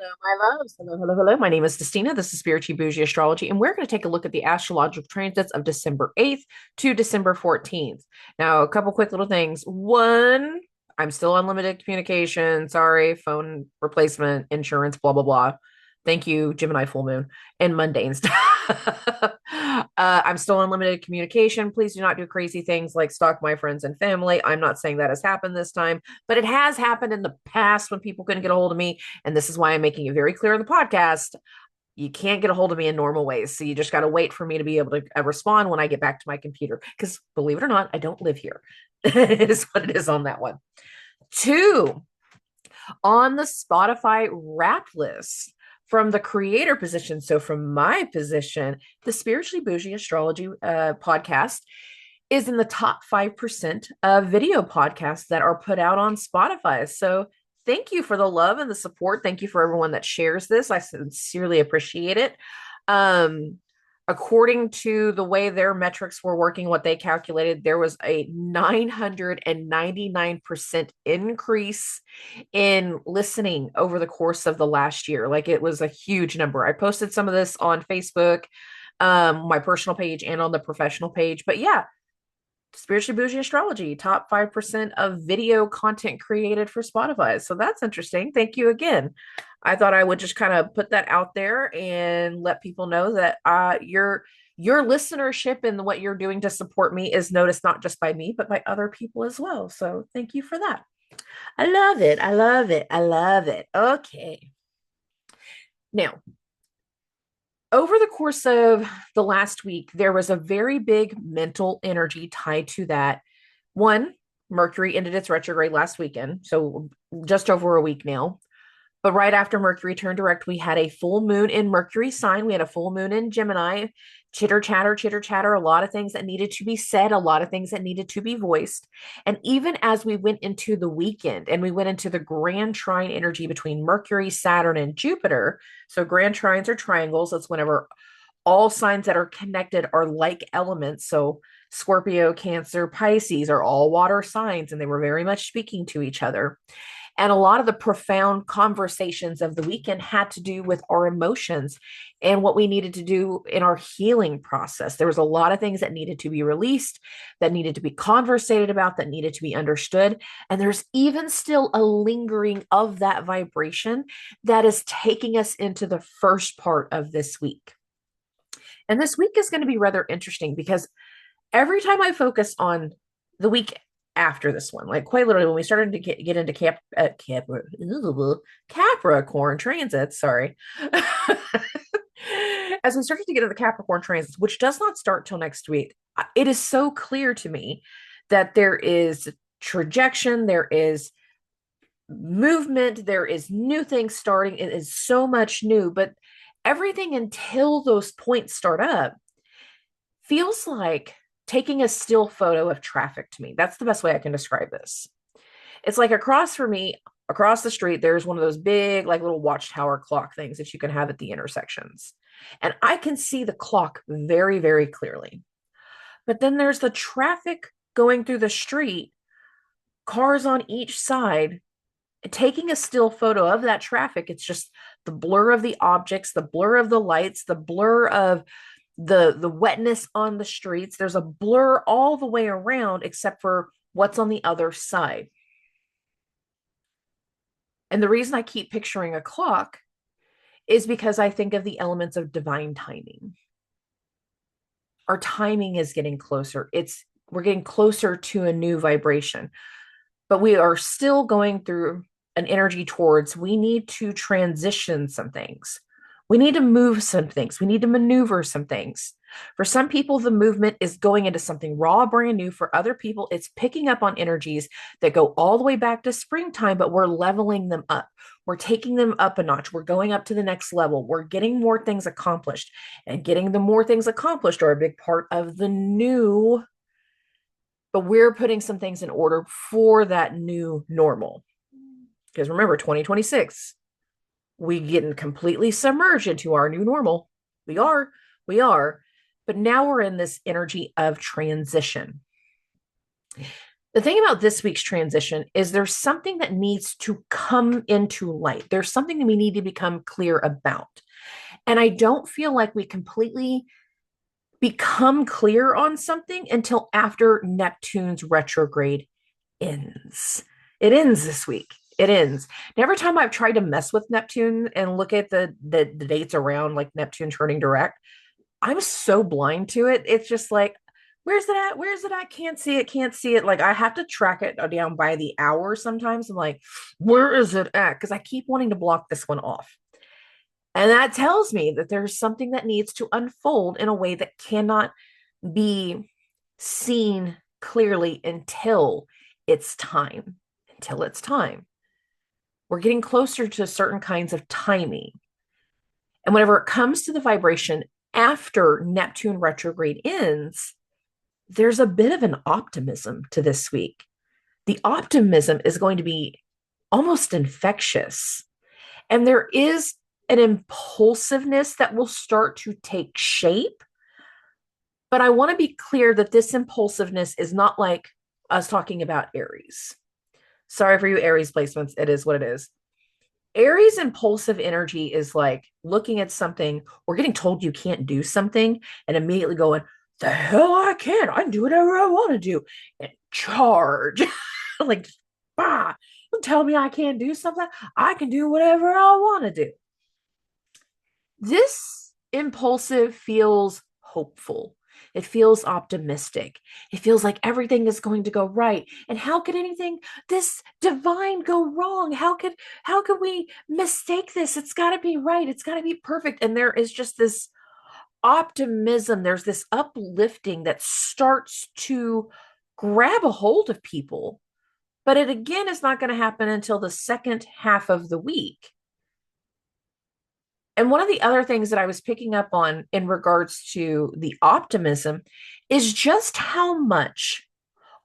Hello, my loves. Hello, hello, hello. My name is Dustina. This is Spiritual Boujee Astrology, and we're going to take a look at the astrological transits of December 8th to December 14th. Now, a couple quick little things. One, I'm still on limited communication. Sorry, phone replacement, insurance, blah, blah, blah. Thank you, Gemini full moon and mundane stuff. I'm still on limited communication. Please do not do crazy things like stalk my friends and family. I'm not saying that has happened this time, but it has happened in the past when people couldn't get a hold of me. And this is why I'm making it very clear in the podcast. You can't get a hold of me in normal ways. So you just got to wait for me to be able to respond when I get back to my computer. Because believe it or not, I don't live here. It is what it is on that one. Two, on the Spotify rap list from the creator position. So from my position, the Spiritually Bougie Astrology podcast is in the top 5% of video podcasts that are put out on Spotify. So thank you for the love and the support. Thank you for everyone that shares this. I sincerely appreciate it. According to the way their metrics were working, what they calculated, there was a 999% increase in listening over the course of the last year. Like it was a huge number. I posted some of this on Facebook, my personal page, and on the professional page. But yeah, Spiritually Bougie Astrology, top 5% of video content created for Spotify. So that's interesting. Thank you again. I thought I would just kind of put that out there and let people know that your listenership and what you're doing to support me is noticed not just by me, but by other people as well. So thank you for that. I love it. I love it. I love it. Okay. Now, over the course of the last week, there was a very big mental energy tied to that. One, Mercury ended its retrograde last weekend, so just over a week now. But right after Mercury turned direct, we had a full moon in Mercury sign. We had a full moon in Gemini. Chitter chatter, a lot of things that needed to be said, a lot of things that needed to be voiced. And even as we went into the weekend and we went into the grand trine energy between Mercury, Saturn, and Jupiter. So grand trines are triangles. That's whenever all signs that are connected are like elements. So Scorpio, Cancer, Pisces are all water signs, and they were very much speaking to each other. And a lot of the profound conversations of the weekend had to do with our emotions and what we needed to do in our healing process. There was a lot of things that needed to be released, that needed to be conversated about, that needed to be understood. And there's even still a lingering of that vibration that is taking us into the first part of this week. And this week is going to be rather interesting because every time I focus on the week after this one, like quite literally when we started to get into Capricorn transits, sorry. As we started to get into the Capricorn transits, which does not start till next week, it is so clear to me that there is trajection, there is movement, there is new things starting. It is so much new, but everything until those points start up feels like taking a still photo of traffic to me. That's the best way I can describe this. It's like across from me, across the street, there's one of those big, like little watchtower clock things that you can have at the intersections. And I can see the clock very, very clearly. But then there's the traffic going through the street, cars on each side. Taking a still photo of that traffic, it's just the blur of the objects, the blur of the lights, the blur of the wetness on the streets. There's a blur all the way around except for what's on the other side. And the reason I keep picturing a clock is because I think of the elements of divine timing. Our timing is getting closer. We're getting closer to a new vibration, but we are still going through an energy towards we need to transition some things. We need to move some things. We need to maneuver some things. For some people, the movement is going into something raw, brand new. For other people, it's picking up on energies that go all the way back to springtime, but we're leveling them up. We're taking them up a notch. We're going up to the next level. We're getting more things accomplished. And getting the more things accomplished are a big part of the new, but we're putting some things in order for that new normal. Because remember, 2026, we getting completely submerged into our new normal. We are. But now we're in this energy of transition. The thing about this week's transition is there's something that needs to come into light. There's something that we need to become clear about. And I don't feel like we completely become clear on something until after Neptune's retrograde ends. It ends this week. It ends. And every time I've tried to mess with Neptune and look at the dates around like Neptune turning direct, I'm so blind to it. It's just like, where's it at? Where's it at? Can't see it. Can't see it. Like I have to track it down by the hour sometimes. I'm like, where is it at? Because I keep wanting to block this one off. And that tells me that there's something that needs to unfold in a way that cannot be seen clearly until it's time. Until it's time. We're getting closer to certain kinds of timing. And whenever it comes to the vibration after Neptune retrograde ends, there's a bit of an optimism to this week. The optimism is going to be almost infectious. And there is an impulsiveness that will start to take shape. But I want to be clear that this impulsiveness is not like us talking about Aries. Sorry for you Aries placements. It is what it is. Aries impulsive energy is like looking at something or getting told you can't do something and immediately going, the hell I can. I can do whatever I want to do and charge. Like, bah, you tell me I can't do something. I can do whatever I want to do. This impulsive feels hopeful. It feels optimistic. It feels like everything is going to go right. And how could anything this divine go wrong? How could we mistake this? It's got to be right. It's got to be perfect. And there is just this optimism. There's this uplifting that starts to grab a hold of people. But it again is not going to happen until the second half of the week. And one of the other things that I was picking up on in regards to the optimism is just how much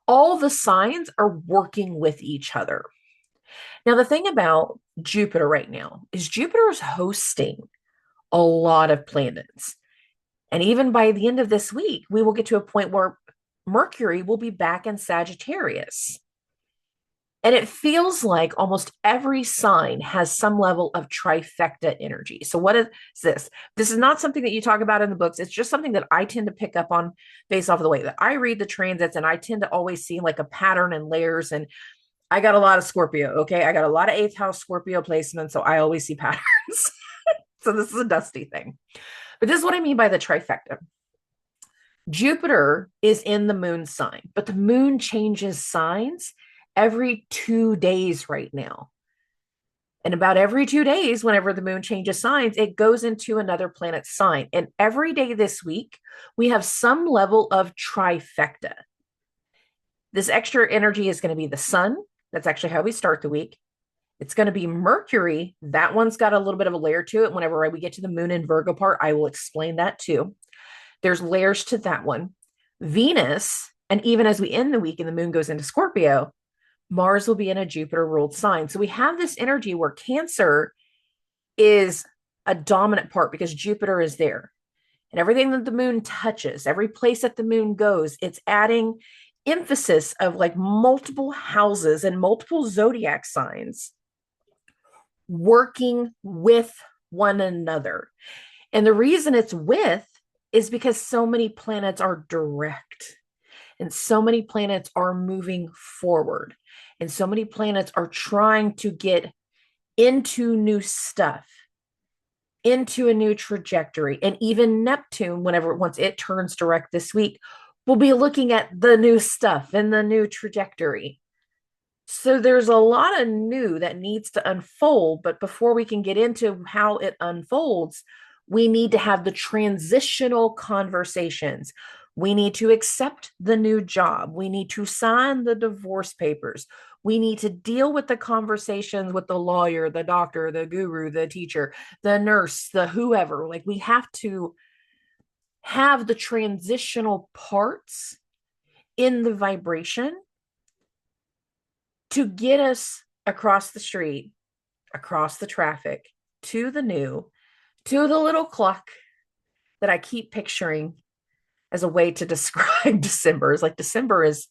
all the signs are working with each other. Now, the thing about Jupiter right now is Jupiter is hosting a lot of planets. And even by the end of this week, we will get to a point where Mercury will be back in Sagittarius. And it feels like almost every sign has some level of trifecta energy. So, what is this? This is not something that you talk about in the books. It's just something that I tend to pick up on based off of the way that I read the transits. And I tend to always see like a pattern and layers. And I got a lot of Scorpio. Okay. I got a lot of eighth house Scorpio placements. So, I always see patterns. So, this is a dusty thing. But this is what I mean by the trifecta. Jupiter is in the moon sign, but the moon changes signs every 2 days right now. And about every 2 days, whenever the moon changes signs, it goes into another planet's sign. And every day this week, we have some level of trifecta. This extra energy is going to be the sun. That's actually how we start the week. It's going to be Mercury. That one's got a little bit of a layer to it. Whenever we get to the moon and Virgo part, I will explain that too. There's layers to that one. Venus, and even as we end the week and the moon goes into Scorpio, Mars will be in a Jupiter ruled sign. So we have this energy where Cancer is a dominant part because Jupiter is there. And everything that the moon touches, every place that the moon goes, it's adding emphasis of like multiple houses and multiple zodiac signs working with one another. And the reason it's with is because so many planets are direct and so many planets are moving forward and so many planets are trying to get into new stuff, into a new trajectory. And even Neptune, once it turns direct this week, will be looking at the new stuff and the new trajectory. So there's a lot of new that needs to unfold. But before we can get into how it unfolds, we need to have the transitional conversations. We need to accept the new job. We need to sign the divorce papers. We need to deal with the conversations with the lawyer, the doctor, the guru, the teacher, the nurse, the whoever. Like we have to have the transitional parts in the vibration to get us across the street, across the traffic, to the new, to the little clock that I keep picturing as a way to describe December. Is like December is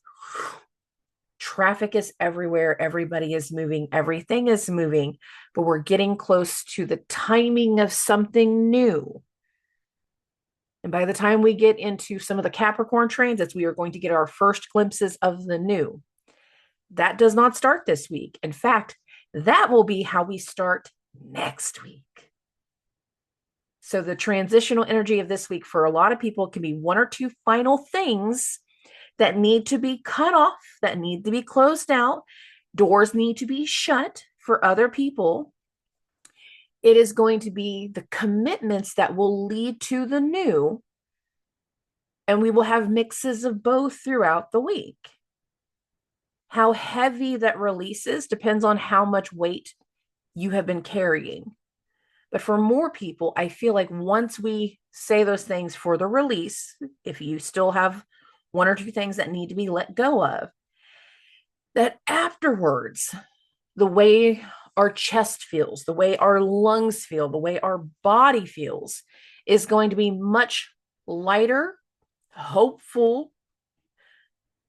Traffic is everywhere. Everybody is moving. Everything is moving, but we're getting close to the timing of something new. And by the time we get into some of the Capricorn transits, we are going to get our first glimpses of the new. That does not start this week. In fact, that will be how we start next week. So the transitional energy of this week for a lot of people can be one or two final things that need to be cut off, that need to be closed out. Doors need to be shut for other people. It is going to be the commitments that will lead to the new. And we will have mixes of both throughout the week. How heavy that release is depends on how much weight you have been carrying. But for more people, I feel like once we say those things for the release, if you still have one or two things that need to be let go of, that afterwards, the way our chest feels, the way our lungs feel, the way our body feels is going to be much lighter, hopeful,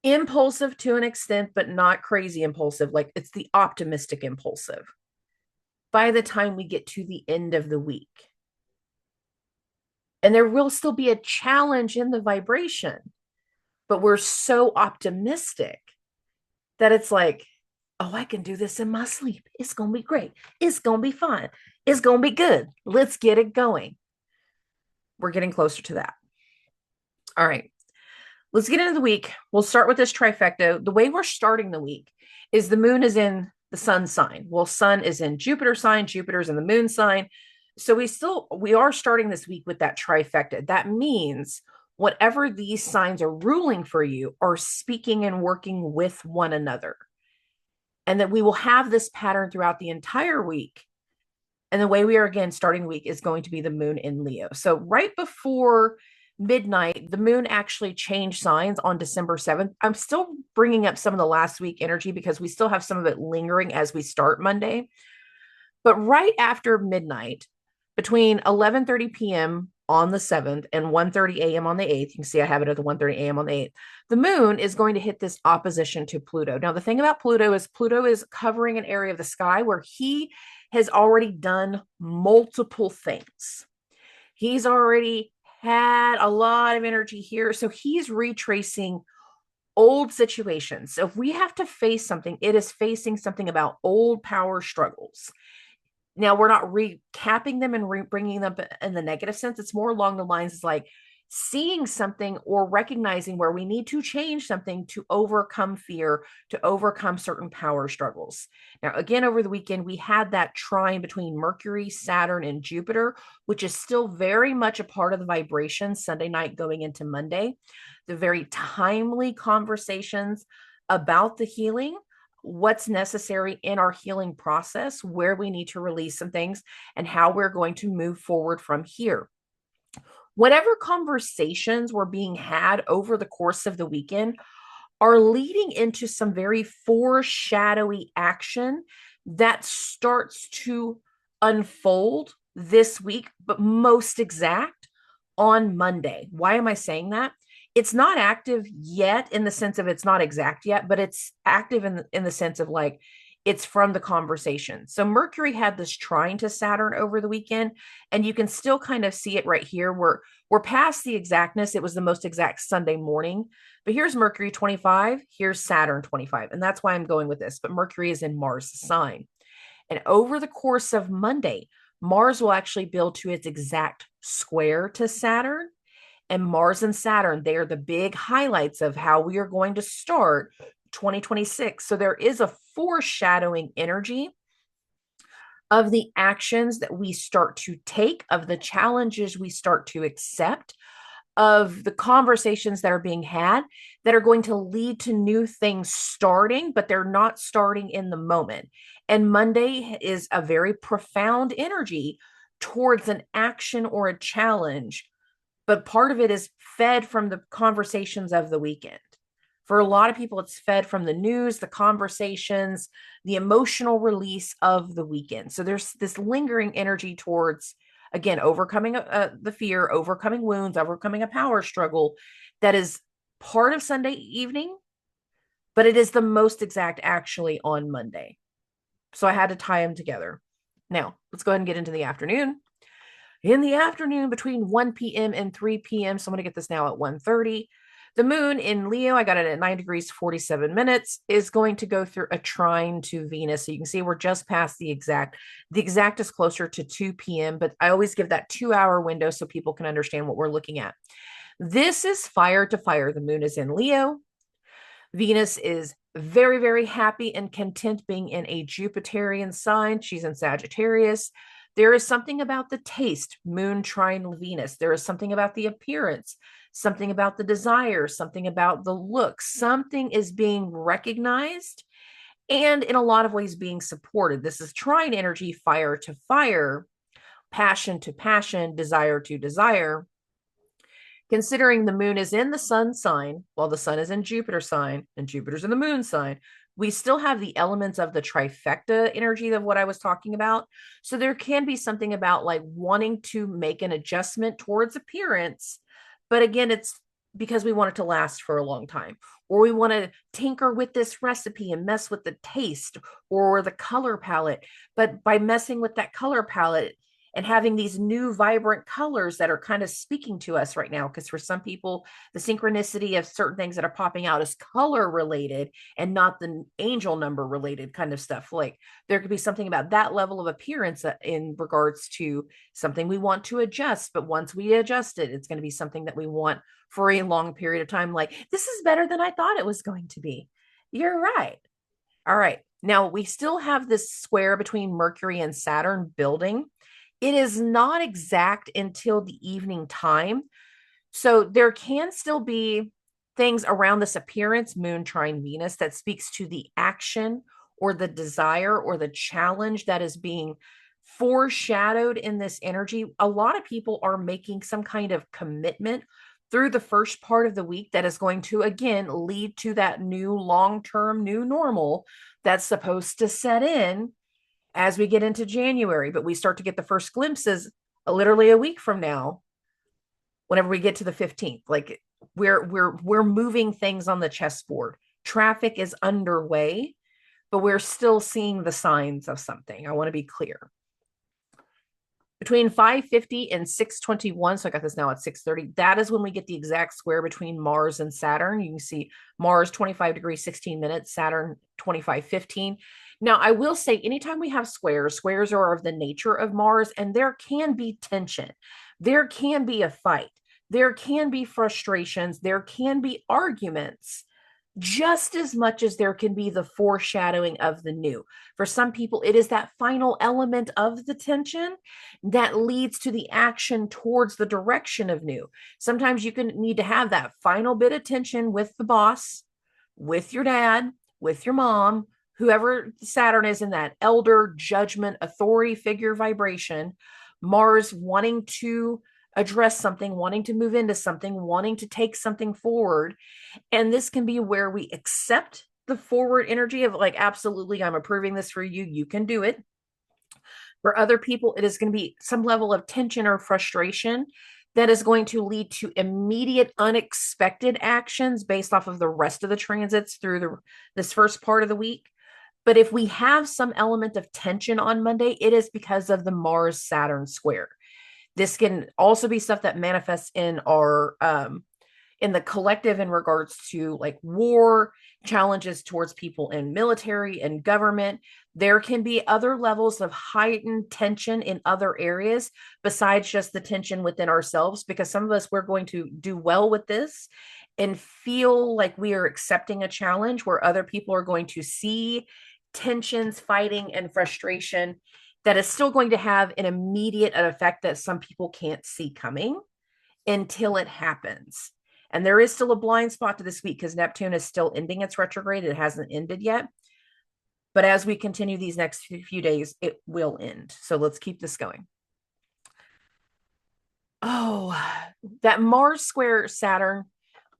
impulsive to an extent, but not crazy impulsive. Like it's the optimistic impulsive by the time we get to the end of the week. And there will still be a challenge in the vibration, but we're so optimistic that it's like, oh, I can do this in my sleep. It's going to be great. It's going to be fun. It's going to be good. Let's get it going. We're getting closer to that. All right. Let's get into the week. We'll start with this trifecta. The way we're starting the week is the moon is in the sun sign. Well, sun is in Jupiter sign, Jupiter's in the moon sign. So we are starting this week with that trifecta. That means whatever these signs are ruling for you are speaking and working with one another. And that we will have this pattern throughout the entire week. And the way we are again starting the week is going to be the moon in Leo. So right before midnight, the moon actually changed signs on December 7th. I'm still bringing up some of the last week energy because we still have some of it lingering as we start Monday. But right after midnight, between 11:30 p.m. on the 7th and 1:30 a.m. on the 8th, you can see I have it at the 1:30 a.m. on the 8th, the moon is going to hit this opposition to Pluto. Now, the thing about Pluto is covering an area of the sky where he has already done multiple things. He's already had a lot of energy here. So he's retracing old situations. So if we have to face something, it is facing something about old power struggles. Now, we're not recapping them and bringing them in the negative sense. It's more along the lines of like seeing something or recognizing where we need to change something to overcome fear, to overcome certain power struggles. Now, again, over the weekend, we had that trine between Mercury, Saturn, and Jupiter, which is still very much a part of the vibration Sunday night going into Monday. The very timely conversations about the healing, what's necessary in our healing process, where we need to release some things, and how we're going to move forward from here. Whatever conversations were being had over the course of the weekend are leading into some very foreshadowy action that starts to unfold this week, but most exact on Monday. Why am I saying that? It's not active yet in the sense of it's not exact yet, but it's active in the sense of like it's from the conversation. So Mercury had this trine to Saturn over the weekend, and you can still kind of see it right here. We're past the exactness. It was the most exact Sunday morning, but here's Mercury 25, here's Saturn 25, and that's why I'm going with this. But Mercury is in Mars' sign. And over the course of Monday, Mars will actually build to its exact square to Saturn. And Mars and Saturn, they are the big highlights of how we are going to start 2026. So there is a foreshadowing energy of the actions that we start to take, of the challenges we start to accept, of the conversations that are being had that are going to lead to new things starting, but they're not starting in the moment. And Monday is a very profound energy towards an action or a challenge, but part of it is fed from the conversations of the weekend. For a lot of people, it's fed from the news, the conversations, the emotional release of the weekend. So there's this lingering energy towards, again, overcoming the fear, overcoming wounds, overcoming a power struggle that is part of Sunday evening, but it is the most exact actually on Monday. So I had to tie them together. Now, let's go ahead and get into the afternoon. In the afternoon between 1 p.m. and 3 p.m., so I'm going to get this now at 1:30. The moon in Leo, I got it at 9 degrees 47 minutes, is going to go through a trine to Venus. So you can see we're just past the exact. The exact is closer to 2 p.m., but I always give that 2-hour window so people can understand what we're looking at. This is fire to fire. The moon is in Leo. Venus is very, very happy and content being in a Jupiterian sign. She's in Sagittarius. There is something about the taste, moon trine Venus. There is something about the appearance, something about the desire, something about the look. Something is being recognized and in a lot of ways being supported. This is trine energy, fire to fire, passion to passion, desire to desire. Considering the moon is in the sun sign, while the sun is in Jupiter sign, and Jupiter's in the moon sign, we still have the elements of the trifecta energy of what I was talking about. So there can be something about like wanting to make an adjustment towards appearance. But again, it's because we want it to last for a long time, or we want to tinker with this recipe and mess with the taste or the color palette. But by messing with that color palette, and having these new vibrant colors that are kind of speaking to us right now. Because for some people, the synchronicity of certain things that are popping out is color related and not the angel number related kind of stuff. Like there could be something about that level of appearance in regards to something we want to adjust. But once we adjust it, it's going to be something that we want for a long period of time. Like, this is better than I thought it was going to be. You're right. All right. Now we still have this square between Mercury and Saturn building. It is not exact until the evening time. So there can still be things around this appearance, moon trine Venus, that speaks to the action or the desire or the challenge that is being foreshadowed in this energy. A lot of people are making some kind of commitment through the first part of the week that is going to, again, lead to that new long-term new normal that's supposed to set in as we get into January. But we start to get the first glimpses literally a week from now, whenever we get to the 15th. Like we're moving things on the chessboard. Traffic is underway, but we're still seeing the signs of something. I want to be clear. Between 5:50 and 6:21, so I got this now at 6:30, that is when we get the exact square between Mars and Saturn. You can see Mars 25 degrees 16 minutes, Saturn 25:15. Now, I will say, anytime we have squares are of the nature of Mars, and there can be tension. There can be a fight. There can be frustrations. There can be arguments, just as much as there can be the foreshadowing of the new. For some people, it is that final element of the tension that leads to the action towards the direction of new. Sometimes you can need to have that final bit of tension with the boss, with your dad, with your mom, whoever Saturn is in that elder, judgment, authority figure vibration. Mars wanting to address something, wanting to move into something, wanting to take something forward. And this can be where we accept the forward energy of like, absolutely, I'm approving this for you. You can do it. For other people, it is going to be some level of tension or frustration that is going to lead to immediate, unexpected actions based off of the rest of the transits through this first part of the week. But if we have some element of tension on Monday, it is because of the Mars-Saturn square. This can also be stuff that manifests in our in the collective in regards to like war, challenges towards people in military and government. There can be other levels of heightened tension in other areas besides just the tension within ourselves, because some of us, we're going to do well with this and feel like we are accepting a challenge, where other people are going to see tensions, fighting, and frustration that is still going to have an immediate effect that some people can't see coming until it happens. And there is still a blind spot to this week because Neptune is still ending its retrograde. It hasn't ended yet. But as we continue these next few days, it will end. So let's keep this going. Oh, that Mars square Saturn,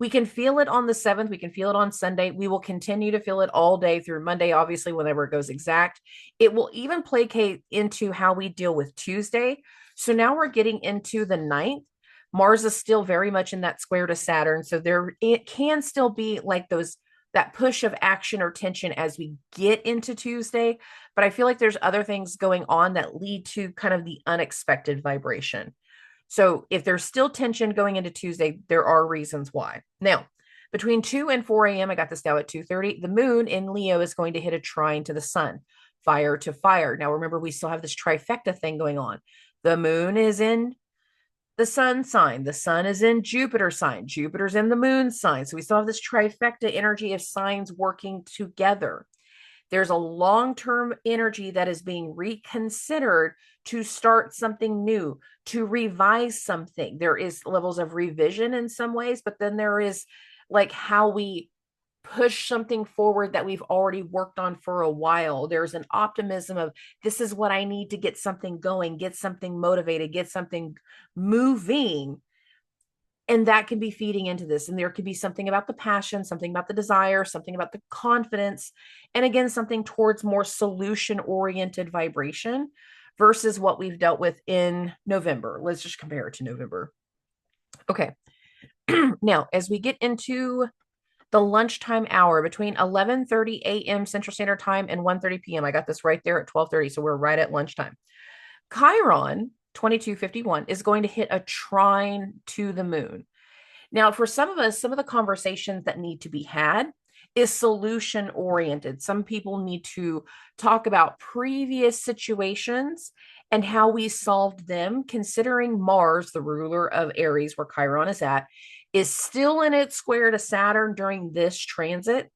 we can feel it on the 7th. We can feel it on Sunday. We will continue to feel it all day through Monday, obviously, whenever it goes exact. It will even placate into how we deal with Tuesday. So now we're getting into the 9th. Mars is still very much in that square to Saturn. So it can still be like that that push of action or tension as we get into Tuesday. But I feel like there's other things going on that lead to kind of the unexpected vibration. So if there's still tension going into Tuesday, there are reasons why. Now, between 2 and 4 a.m., I got this now at 2:30, the moon in Leo is going to hit a trine to the sun, fire to fire. Now, remember, we still have this trifecta thing going on. The moon is in the sun sign. The sun is in Jupiter sign. Jupiter's in the moon sign. So we still have this trifecta energy of signs working together. There's a long-term energy that is being reconsidered to start something new, to revise something. There is levels of revision in some ways, but then there is like how we push something forward that we've already worked on for a while. There's an optimism of this is what I need to get something going, get something motivated, get something moving. And that can be feeding into this. And there could be something about the passion, something about the desire, something about the confidence. And again, something towards more solution oriented vibration versus what we've dealt with in November. Let's just compare it to November. Okay. Now, as we get into the lunchtime hour between 11:30 a.m. Central Standard Time and 1:30 p.m., I got this right there at 12:30. So we're right at lunchtime. Chiron 2251 is going to hit a trine to the moon. Now, for some of us, some of the conversations that need to be had is solution oriented. Some people need to talk about previous situations and how we solved them, considering Mars, the ruler of Aries, where Chiron is still in its square to Saturn during this transit.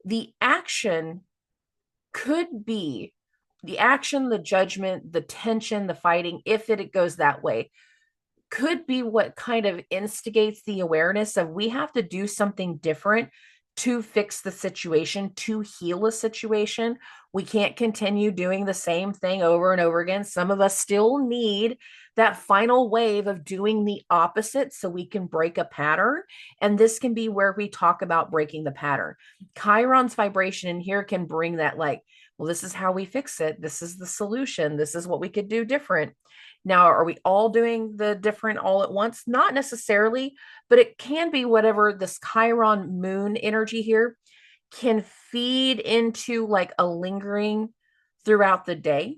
The action could be the action, the judgment, the tension, the fighting, if it goes that way, could be what kind of instigates the awareness of we have to do something different to fix the situation, to heal a situation. We can't continue doing the same thing over and over again. Some of us still need that final wave of doing the opposite so we can break a pattern. And this can be where we talk about breaking the pattern. Chiron's vibration in here can bring that, like, well, this is how we fix it. This is the solution. This is what we could do different. Now, are we all doing the different all at once? Not necessarily, but it can be whatever this Chiron moon energy here can feed into, like a lingering throughout the day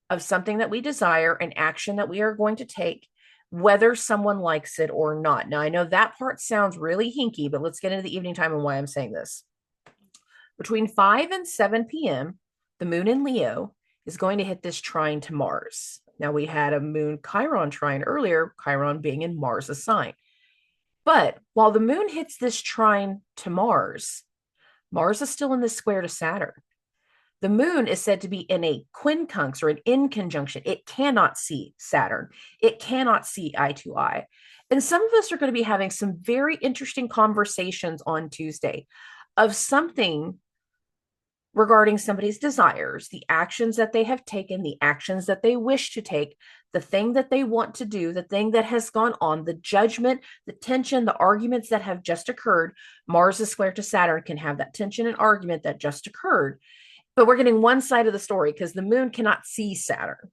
of something that we desire, an action that we are going to take, whether someone likes it or not. Now, I know that part sounds really hinky, but let's get into the evening time and why I'm saying this. Between 5 and 7 p.m., the moon in Leo is going to hit this trine to Mars. Now, we had a moon Chiron trine earlier, Chiron being in Mars' sign. But while the moon hits this trine to Mars, Mars is still in this square to Saturn. The moon is said to be in a quincunx or an in conjunction. It cannot see Saturn. It cannot see eye to eye. And some of us are going to be having some very interesting conversations on Tuesday of something regarding somebody's desires, the actions that they have taken, the actions that they wish to take, the thing that they want to do, the thing that has gone on, the judgment, the tension, the arguments that have just occurred. Mars is square to Saturn can have that tension and argument that just occurred. But we're getting one side of the story because the moon cannot see Saturn.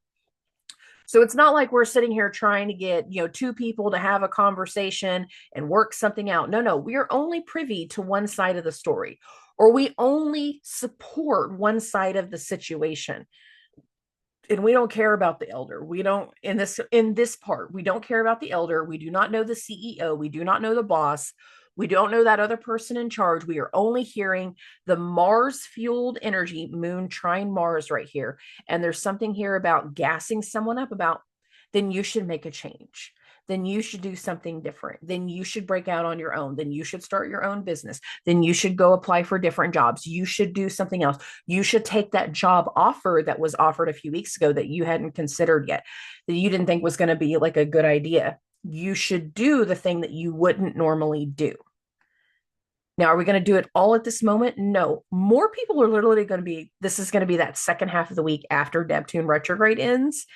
So it's not like we're sitting here trying to get, two people to have a conversation and work something out. No, we are only privy to one side of the story, or we only support one side of the situation. And we don't care about the elder. We don't, in this part, we don't care about the elder. We do not know the CEO. We do not know the boss. We don't know that other person in charge. We are only hearing the Mars fueled energy, moon trine Mars right here. And there's something here about gassing someone up about, then you should make a change. Then you should do something different. Then you should break out on your own. Then you should start your own business. Then you should go apply for different jobs. You should do something else. You should take that job offer that was offered a few weeks ago that you hadn't considered yet, that you didn't think was going to be like a good idea. You should do the thing that you wouldn't normally do. Now, are we going to do it all at this moment? No. More people are literally going to be, this is going to be that second half of the week after Neptune retrograde ends.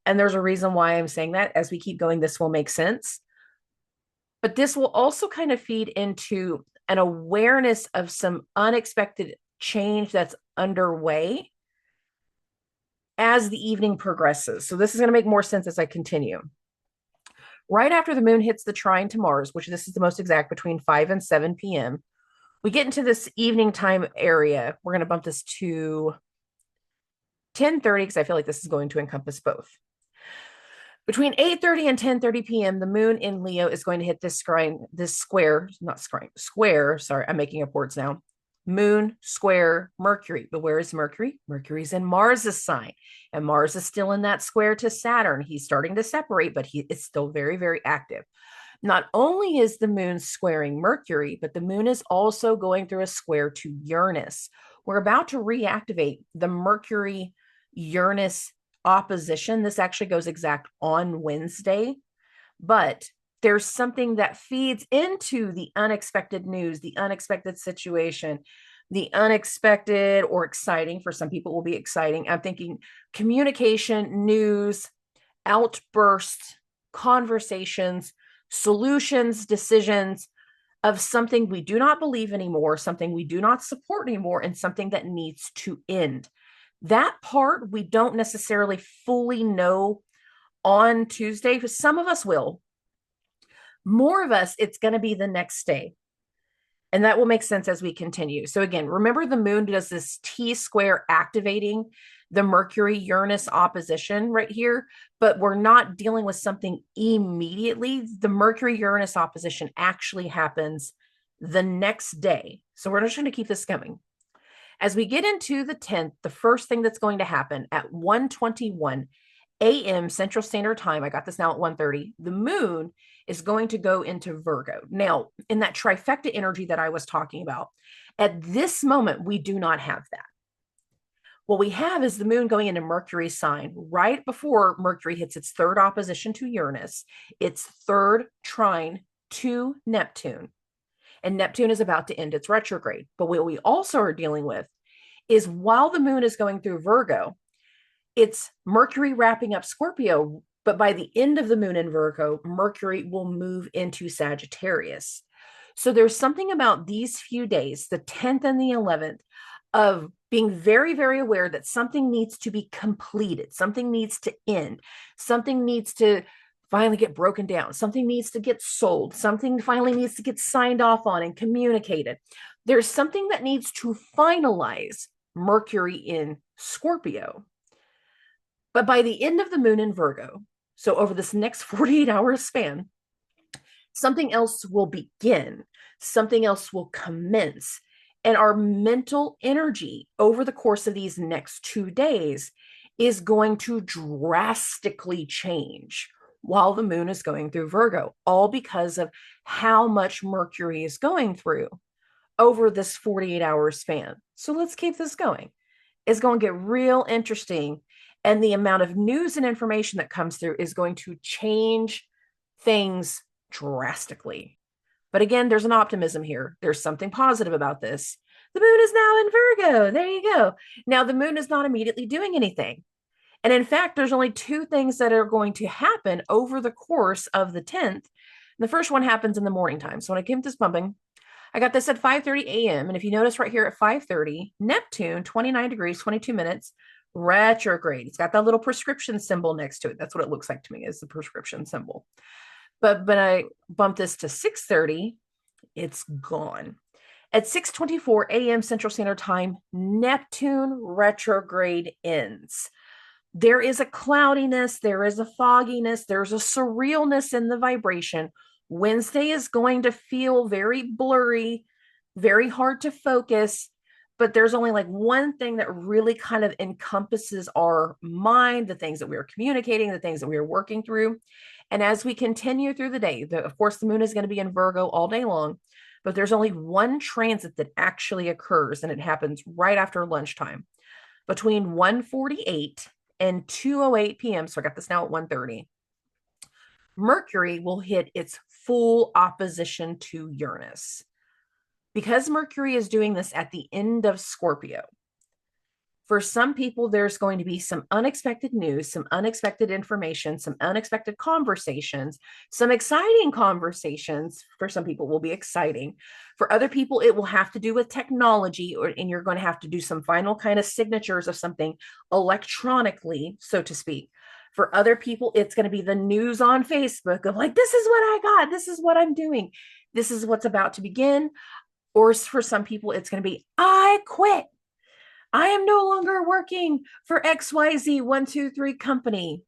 And there's a reason why I'm saying that. As we keep going, this will make sense. But this will also kind of feed into an awareness of some unexpected change that's underway as the evening progresses. So this is going to make more sense as I continue. Right after the moon hits the trine to Mars, which this is the most exact between 5 and 7 p.m., We get into this evening time area. We're going to bump this to 10:30 because I feel like this is going to encompass both. Between 8:30 and 10:30 p.m., the moon in Leo is going to hit this square, sorry, I'm making up words now. Moon square Mercury. But where is Mercury? Mercury's in Mars's sign, and Mars is still in that square to Saturn. He's starting to separate, but he is still very, very active. Not only is the moon squaring Mercury, but the moon is also going through a square to Uranus. We're about to reactivate the Mercury Uranus opposition. This actually goes exact on Wednesday, but there's something that feeds into the unexpected news, the unexpected situation, the unexpected or exciting. For some people, will be exciting. I'm thinking communication, news, outbursts, conversations, solutions, decisions of something we do not believe anymore, something we do not support anymore, and something that needs to end. That part we don't necessarily fully know on Tuesday. Some of us will. More of us, it's going to be the next day. And that will make sense as we continue. So again, remember the moon does this T-square activating the Mercury-Uranus opposition right here, but we're not dealing with something immediately. The Mercury-Uranus opposition actually happens the next day. So we're just going to keep this coming. As we get into the 10th, the first thing that's going to happen at 1:21 a.m. Central Standard Time, I got this now at 1:30, the moon is going to go into Virgo. Now, in that trifecta energy that I was talking about, at this moment, we do not have that. What we have is the moon going into Mercury's sign right before Mercury hits its third opposition to Uranus, its third trine to Neptune. And Neptune is about to end its retrograde. But what we also are dealing with is while the moon is going through Virgo, it's Mercury wrapping up Scorpio, but by the end of the moon in Virgo, Mercury will move into Sagittarius. So there's something about these few days, the 10th and the 11th, of being very, very aware that something needs to be completed, something needs to end, something needs to finally get broken down, something needs to get sold, something finally needs to get signed off on and communicated. There's something that needs to finalize Mercury in Scorpio. But by the end of the moon in Virgo, so over this next 48-hour span, something else will begin, something else will commence. And our mental energy over the course of these next 2 days is going to drastically change while the moon is going through Virgo, all because of how much Mercury is going through over this 48-hour span. So let's keep this going. It's going to get real interesting. And the amount of news and information that comes through is going to change things drastically. But again, there's an optimism here. There's something positive about this. The moon is now in Virgo. There you go. Now, the moon is not immediately doing anything. And in fact, there's only 2 things that are going to happen over the course of the 10th. The first one happens in the morning time. So when I came to this pumping, I got this at 5:30 a.m. And if you notice right here at 5:30, Neptune, 29 degrees, 22 minutes, retrograde. It's got that little prescription symbol next to it. That's what it looks like to me, is the prescription symbol. But when I bump this to 6:30, it's gone. At 6:24 a.m. Central Standard Time, Neptune retrograde ends. There is a cloudiness, there is a fogginess, there's a surrealness in the vibration. Wednesday is going to feel very blurry, very hard to focus, but there's only like one thing that really kind of encompasses our mind, the things that we are communicating, the things that we are working through. And as we continue through the day, of course, the moon is going to be in Virgo all day long, but there's only one transit that actually occurs, and it happens right after lunchtime between 1:48 and 2:08 p.m. So I got this now at 1:30. Mercury will hit its full opposition to Uranus. Because Mercury is doing this at the end of Scorpio, for some people, there's going to be some unexpected news, some unexpected information, some unexpected conversations, some exciting conversations. For some people, will be exciting. For other people, it will have to do with technology, and you're going to have to do some final kind of signatures of something electronically, so to speak. For other people, it's going to be the news on Facebook of like, this is what I got. This is what I'm doing. This is what's about to begin. Or for some people, it's going to be, I quit. I am no longer working for XYZ123 company.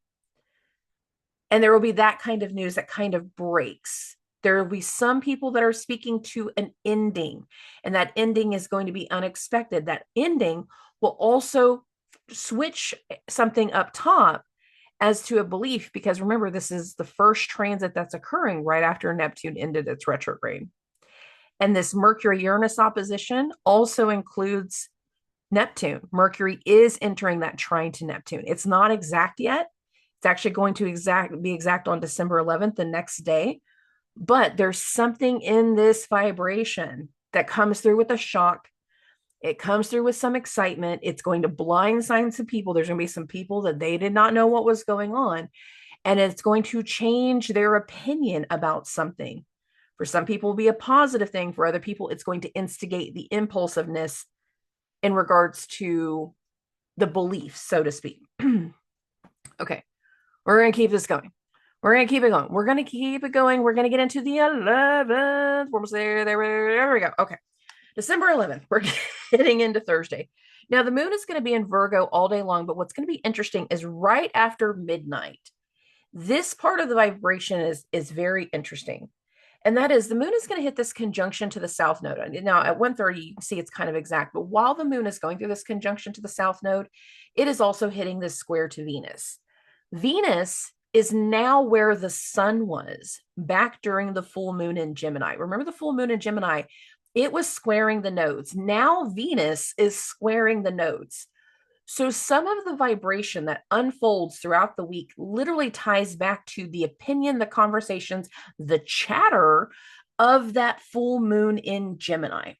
And there will be that kind of news that kind of breaks. There will be some people that are speaking to an ending, and that ending is going to be unexpected. That ending will also switch something up top as to a belief, because remember, this is the first transit that's occurring right after Neptune ended its retrograde. And this Mercury Uranus opposition also includes Neptune. Mercury is entering that trine to Neptune. It's not exact yet. It's actually going to be exact on December 11th, the next day. But there's something in this vibration that comes through with a shock. It comes through with some excitement. It's going to blindside some people. There's going to be some people that they did not know what was going on. And it's going to change their opinion about something. For some people, it'll be a positive thing. For other people, it's going to instigate the impulsiveness in regards to the belief, so to speak. Okay, we're going to keep this going. We're going to keep it going. We're going to keep it going. We're going to get into the 11th. We're almost there. There we go. Okay. December 11th. We're getting into Thursday. Now, the moon is going to be in Virgo all day long, but what's going to be interesting is right after midnight, this part of the vibration is very interesting. And that is, the moon is going to hit this conjunction to the south node. Now, at 1:30, you can see it's kind of exact, but while the moon is going through this conjunction to the south node, it is also hitting this square to Venus. Venus is now where the sun was back during the full moon in Gemini. Remember the full moon in Gemini? It was squaring the nodes. Now Venus is squaring the nodes. So some of the vibration that unfolds throughout the week literally ties back to the opinion, the conversations, the chatter of that full moon in Gemini.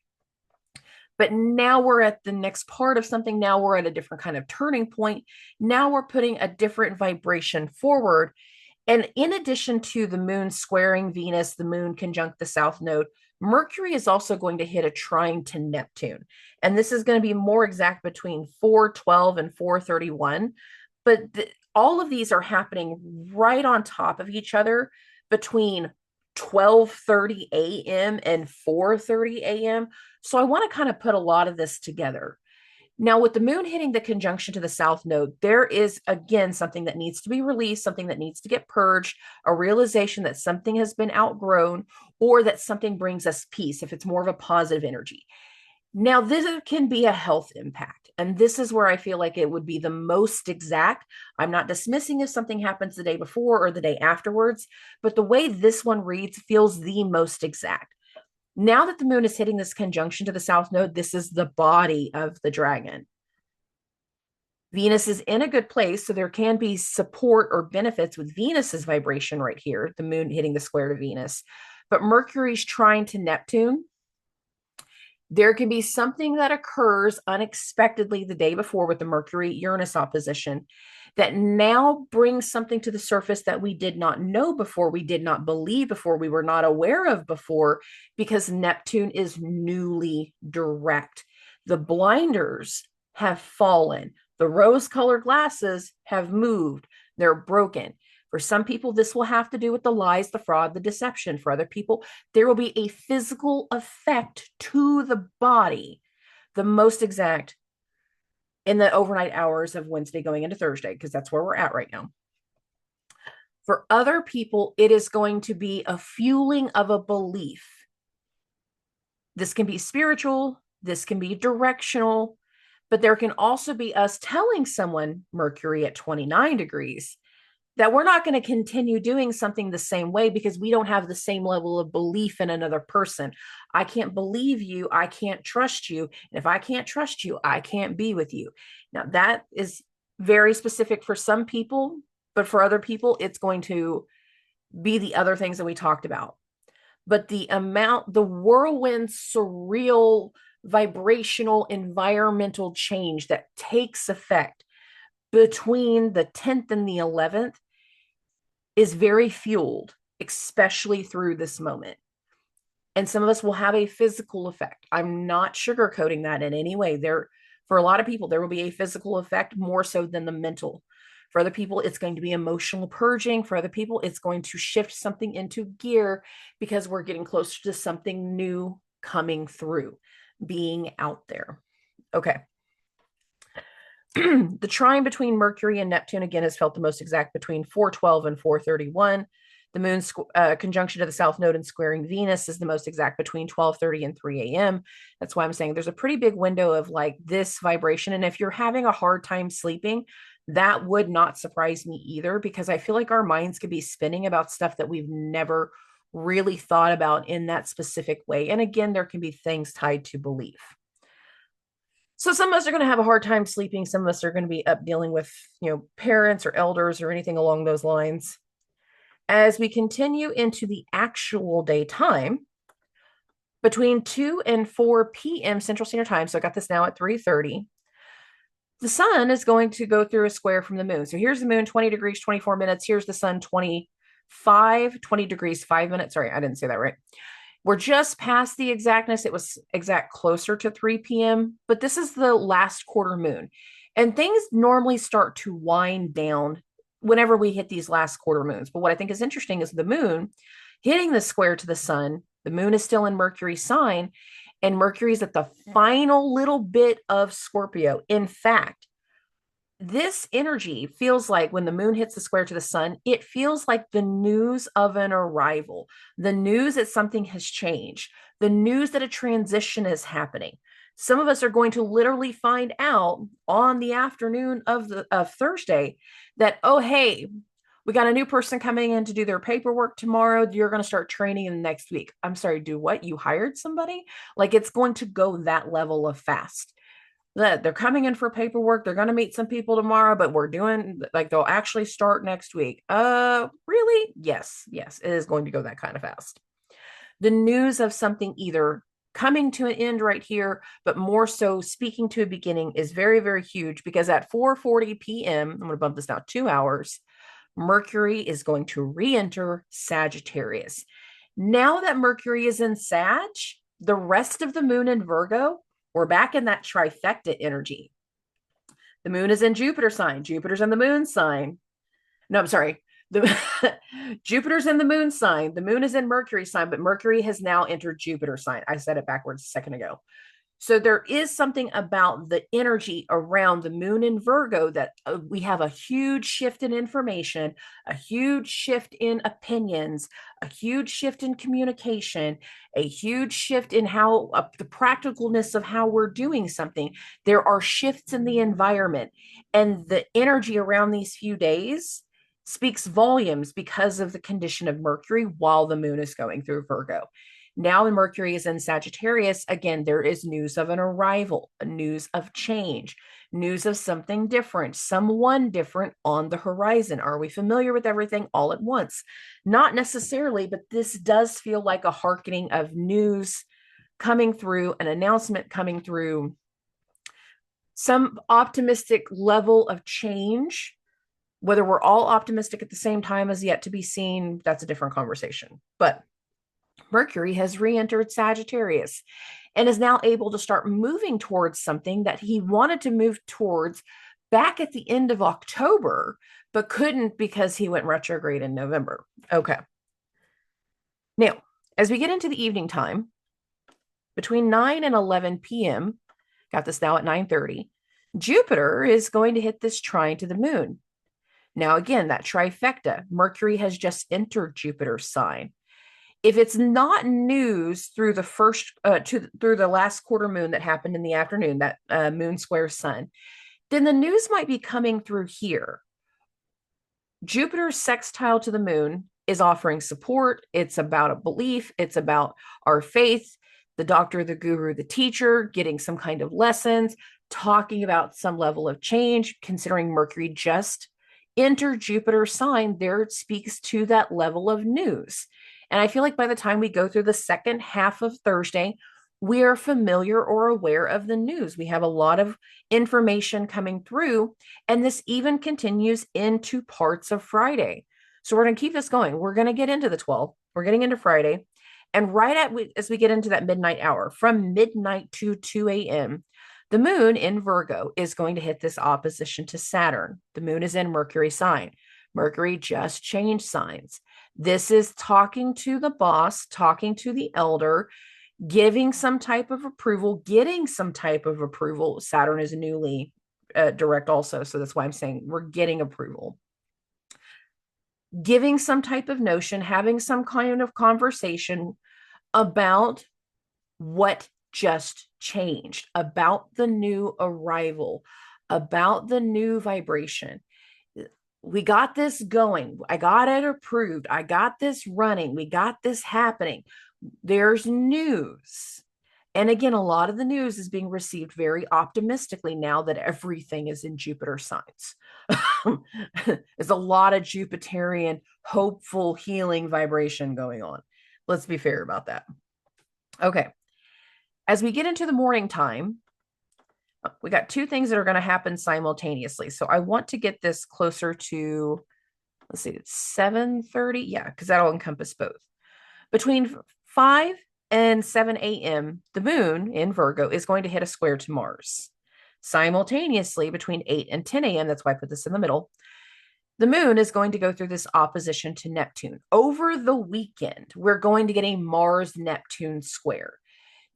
But now we're at the next part of something. Now we're at a different kind of turning point. Now we're putting a different vibration forward. And in addition to the moon squaring Venus, the moon conjunct the south node, Mercury is also going to hit a trine to Neptune. And this is going to be more exact between 4:12 and 4:31. But all of these are happening right on top of each other between 12:30 a.m. and 4:30 a.m. So I want to kind of put a lot of this together. Now, with the moon hitting the conjunction to the south node, there is, again, something that needs to be released, something that needs to get purged, a realization that something has been outgrown, or that something brings us peace, if it's more of a positive energy. Now, this can be a health impact. And this is where I feel like it would be the most exact. I'm not dismissing if something happens the day before or the day afterwards, but the way this one reads feels the most exact. Now that the moon is hitting this conjunction to the south node, this is the body of the dragon. Venus is in a good place, so there can be support or benefits with Venus's vibration right here, the moon hitting the square to Venus. But Mercury's trine to Neptune. There can be something that occurs unexpectedly the day before with the Mercury-Uranus opposition that now brings something to the surface that we did not know before, we did not believe before, we were not aware of before, because Neptune is newly direct. The blinders have fallen. The rose-colored glasses have moved. They're broken. For some people, this will have to do with the lies, the fraud, the deception. For other people, there will be a physical effect to the body, the most exact in the overnight hours of Wednesday going into Thursday, because that's where we're at right now. For other people, it is going to be a fueling of a belief. This can be spiritual, this can be directional, but there can also be us telling someone, Mercury at 29 degrees, that we're not going to continue doing something the same way because we don't have the same level of belief in another person. I can't believe you. I can't trust you. And if I can't trust you, I can't be with you. Now, that is very specific for some people, but for other people, it's going to be the other things that we talked about. But the whirlwind, surreal, vibrational, environmental change that takes effect between the 10th and the 11th is very fueled, especially through this moment. And some of us will have a physical effect. I'm not sugarcoating that in any way. For a lot of people, there will be a physical effect more so than the mental. For other people, it's going to be emotional purging. For other people, it's going to shift something into gear because we're getting closer to something new coming through, being out there. Okay. The trine between Mercury and Neptune, again, is felt the most exact between 4:12 and 4:31. The moon's conjunction to the south node and squaring Venus is the most exact between 12:30 and 3 a.m. That's why I'm saying there's a pretty big window of like this vibration. And if you're having a hard time sleeping, that would not surprise me either, because I feel like our minds could be spinning about stuff that we've never really thought about in that specific way. And again, there can be things tied to belief. So some of us are going to have a hard time sleeping. Some of us are going to be up dealing with, parents or elders or anything along those lines. As we continue into the actual daytime, between 2 and 4 p.m. Central Standard Time, so I got this now at 3:30, the sun is going to go through a square from the moon. So here's the moon, 20 degrees, 24 minutes. Here's the sun, 20 degrees, 5 minutes. Sorry, I didn't say that right. We're just past the exactness. It was exact closer to 3 p.m., but this is the last quarter moon. And things normally start to wind down whenever we hit these last quarter moons. But what I think is interesting is the moon hitting the square to the sun. The moon is still in Mercury's sign, and Mercury's at the final little bit of Scorpio. In fact, this energy feels like when the moon hits the square to the sun, it feels like the news of an arrival, the news that something has changed, the news that a transition is happening. Some of us are going to literally find out on the afternoon of Thursday that, oh, hey, we got a new person coming in to do their paperwork tomorrow. You're going to start training in the next week. I'm sorry, do what? You hired somebody? Like, it's going to go that level of fast. They're coming in for paperwork. They're going to meet some people tomorrow, but we're doing like they'll actually start next week. Really? Yes, it is going to go that kind of fast. The news of something either coming to an end right here, but more so speaking to a beginning is very, very huge, because at 4:40 p.m., I'm going to bump this now 2 hours, Mercury is going to re-enter Sagittarius. Now that Mercury is in Sag, the rest of the moon in Virgo, we're back in that trifecta energy. The moon is in Jupiter sign. Jupiter's in the moon sign. No, I'm sorry. Jupiter's in the moon sign. The moon is in Mercury sign, but Mercury has now entered Jupiter sign. I said it backwards a second ago. So there is something about the energy around the moon in Virgo that we have a huge shift in information, a huge shift in opinions, a huge shift in communication, a huge shift in how the practicalness of how we're doing something. There are shifts in the environment, and the energy around these few days speaks volumes because of the condition of Mercury while the moon is going through Virgo. Now, when Mercury is in Sagittarius, again, there is news of an arrival, a news of change, news of something different, someone different on the horizon. Are we familiar with everything all at once? Not necessarily, but this does feel like a hearkening of news coming through, an announcement coming through, some optimistic level of change. Whether we're all optimistic at the same time is yet to be seen. That's a different conversation. But Mercury has re-entered Sagittarius and is now able to start moving towards something that he wanted to move towards back at the end of October, but couldn't because he went retrograde in November. Okay. Now, as we get into the evening time, between 9 and 11 p.m., got this now at 9:30, Jupiter is going to hit this trine to the moon. Now, again, that trifecta, Mercury has just entered Jupiter's sign. If it's not news through the through the last quarter moon that happened in the afternoon, that moon square sun, then the news might be coming through here. Jupiter's sextile to the moon is offering support. It's about a belief. It's about our faith, the doctor, the guru, the teacher, getting some kind of lessons, talking about some level of change, considering Mercury just entered Jupiter's sign. There it speaks to that level of news. And I feel like by the time we go through the second half of Thursday, we are familiar or aware of the news. We have a lot of information coming through, and this even continues into parts of Friday. So we're going to keep this going. We're going to get into the 12th. We're getting into Friday. And as we get into that midnight hour, from midnight to 2 a.m., the moon in Virgo is going to hit this opposition to Saturn. The moon is in Mercury sign. Mercury just changed signs. This is talking to the boss, talking to the elder, giving some type of approval, getting some type of approval. Saturn is newly direct also. So that's why I'm saying we're getting approval. Giving some type of notion, having some kind of conversation about what just changed, about the new arrival, about the new vibration. We got this going. I got it approved. I got this running. We got this happening. There's news. And again, a lot of the news is being received very optimistically now that everything is in Jupiter signs. There's a lot of Jupiterian, hopeful, healing vibration going on. Let's be fair about that. Okay. As we get into the morning time, we got two things that are going to happen simultaneously. So I want to get this closer to, let's see, it's 7:30. Yeah, because that'll encompass both. Between 5 and 7 a.m., the moon in Virgo is going to hit a square to Mars. Simultaneously, between 8 and 10 a.m., that's why I put this in the middle, the moon is going to go through this opposition to Neptune. Over the weekend, we're going to get a Mars-Neptune square.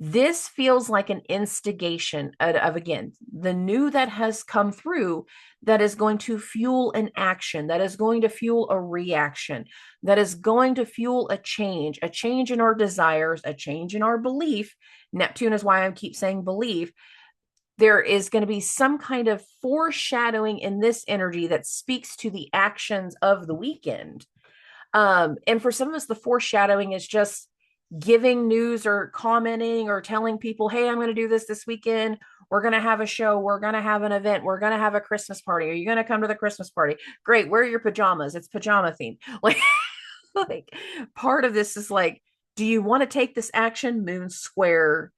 This feels like an instigation of, again, the new that has come through that is going to fuel an action, that is going to fuel a reaction, that is going to fuel a change in our desires, a change in our belief. Neptune is why I keep saying belief. There is going to be some kind of foreshadowing in this energy that speaks to the actions of the weekend. And for some of us, the foreshadowing is just giving news or commenting or telling people, hey, I'm going to do this weekend. We're going to have a show. We're going to have an event. We're going to have a Christmas party. Are you going to come to the Christmas party? Great. Wear your pajamas. It's pajama theme. Like part of this is like, do you want to take this action? Moon square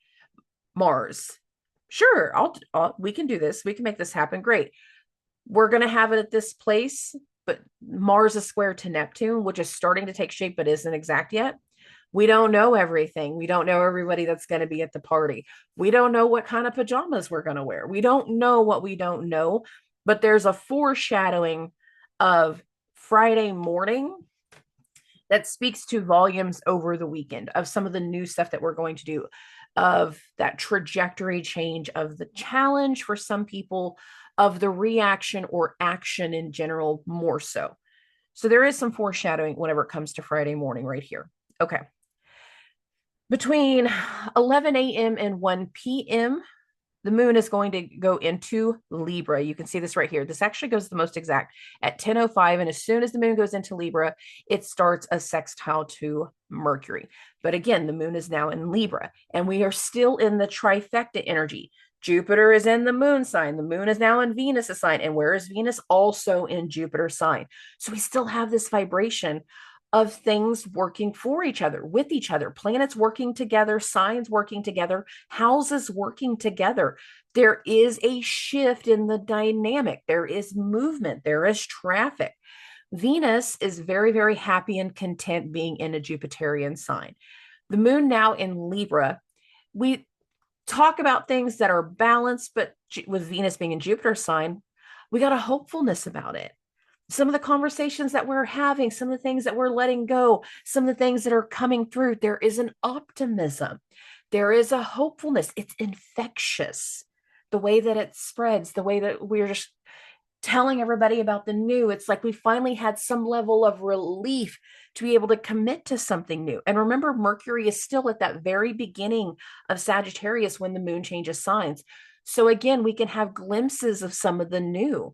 Mars. Sure. We can do this. We can make this happen. Great. We're going to have it at this place, but Mars is square to Neptune, which is starting to take shape, but isn't exact yet. We don't know everything. We don't know everybody that's going to be at the party. We don't know what kind of pajamas we're going to wear. We don't know what we don't know, but there's a foreshadowing of Friday morning that speaks to volumes over the weekend of some of the new stuff that we're going to do, of that trajectory change, of the challenge for some people, of the reaction or action in general, more so. So there is some foreshadowing whenever it comes to Friday morning right here. Okay. Between 11 a.m. and 1 p.m., the moon is going to go into Libra. You can see this right here. This actually goes the most exact at 10:05. And as soon as the moon goes into Libra, it starts a sextile to Mercury. But again, the moon is now in Libra, and we are still in the trifecta energy. Jupiter is in the moon sign. The moon is now in Venus' sign. And where is Venus? Also in Jupiter's sign. So we still have this vibration of things working for each other, with each other, planets working together, signs working together, houses working together. There is a shift in the dynamic. There is movement. There is traffic. Venus is very, very happy and content being in a Jupiterian sign. The moon now in Libra, we talk about things that are balanced, but with Venus being in Jupiter's sign, we got a hopefulness about it. Some of the conversations that we're having, some of the things that we're letting go, some of the things that are coming through, there is an optimism. There is a hopefulness. It's infectious. The way that it spreads, the way that we're just telling everybody about the new. It's like we finally had some level of relief to be able to commit to something new. And remember, Mercury is still at that very beginning of Sagittarius when the moon changes signs. So again, we can have glimpses of some of the new,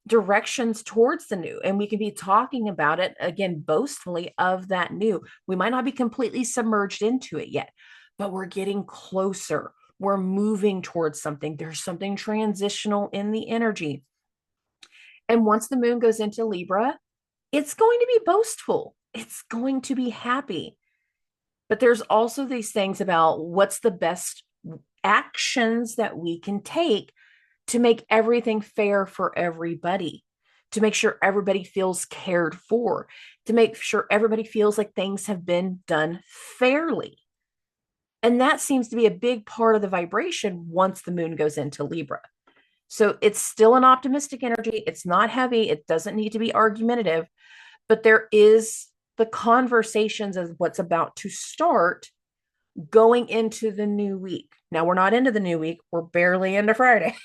directions towards the new, and we can be talking about it again boastfully of that new. We might not be completely submerged into it yet, but we're getting closer. We're moving towards something. There's something transitional in the energy. And once the moon goes into Libra, it's going to be boastful. It's going to be happy. But there's also these things about what's the best actions that we can take to make everything fair for everybody, to make sure everybody feels cared for, to make sure everybody feels like things have been done fairly. And that seems to be a big part of the vibration once the moon goes into Libra. So it's still an optimistic energy. It's not heavy. It doesn't need to be argumentative, but there is the conversations of what's about to start going into the new week. Now we're not into the new week, we're barely into Friday.